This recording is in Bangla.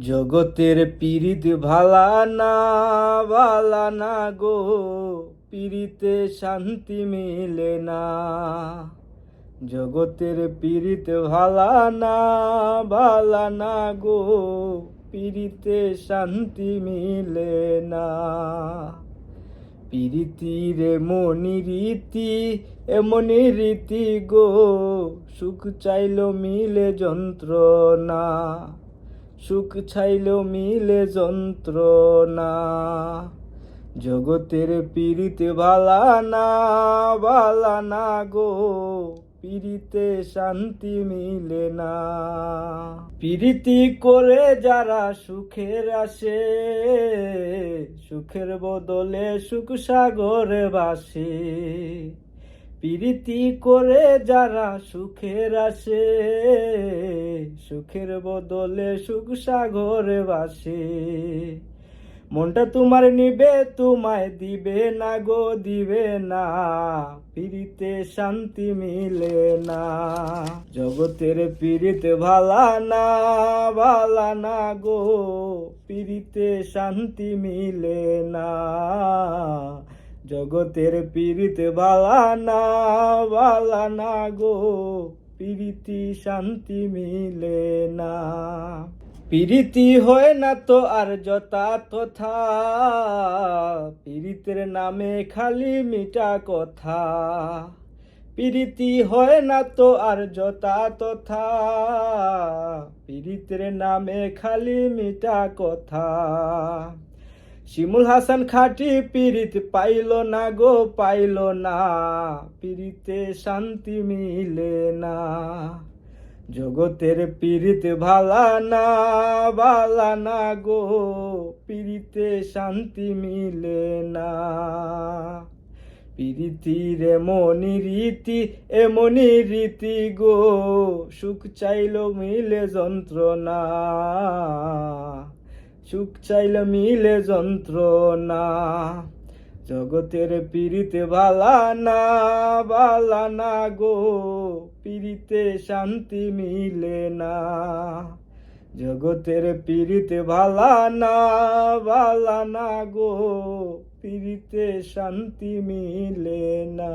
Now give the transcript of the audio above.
জগতের পীড়িত ভালা না, ভালা না গো, পীড়িতে শান্তি মিলে না। জগতের পীড়িত ভালা না, ভালা না গো, পীড়িতে শান্তি মিলে না। পীড়িতির এমনি রীতি, এমনি রীতি গো, সুখ চাইলো মিলে যন্ত্রণা, সুখ চাইলেও মিলে যন্ত্রণা। জগতের পীড়িতে ভালা না, ভালা না গো, পীড়িতে শান্তি মিলে না। পীড়িতি করে যারা সুখের আসে, সুখের বদলে সুখ সাগরে ভাসে। পীড়িতি করে যারা সুখের আসে, সুখের বদলে সুখ সাগরে ভাসে। মনটা তোমার নিবে, তোমায় দিবে না গো, দিবে না, পীড়িতে শান্তি মিলে না। জগতের পীড়িত ভালা না, ভালা না গো, পীড়িতে শান্তি মিলে না। জগতের পীড়িত ভালা না, ভালা না গো, পীড়িতি শান্তি মিলে না। পীড়িতি হয় না তো আর যথা তথা, পীড়িতের নামে খালি মিঠা কথা। পীড়িতি হয় না তো আর যথা তথা, পীড়িতের নামে খালি মিঠা কথা। শিমুল হাসান খাঁটি পীড়িত পাইল না গো, পাইল না, পীড়িতে শান্তি মিলে না। জগতের পীড়িত ভালা না, ভালা না গো, পীড়িতে শান্তি মিলে না। পীড়িতির এমনি রীতি, এমনি রীতি গো, সুখ চাইলো মিলে যন্ত্রণা, সুখ চাইলে মিলে যন্ত্রণা। জগতের পীড়িতে ভালা না, ভালা না গো, পীড়িতে শান্তি মিলে না। জগতের পীড়িতে ভালা না, ভালা না গো, পীড়িতে শান্তি মিলে না।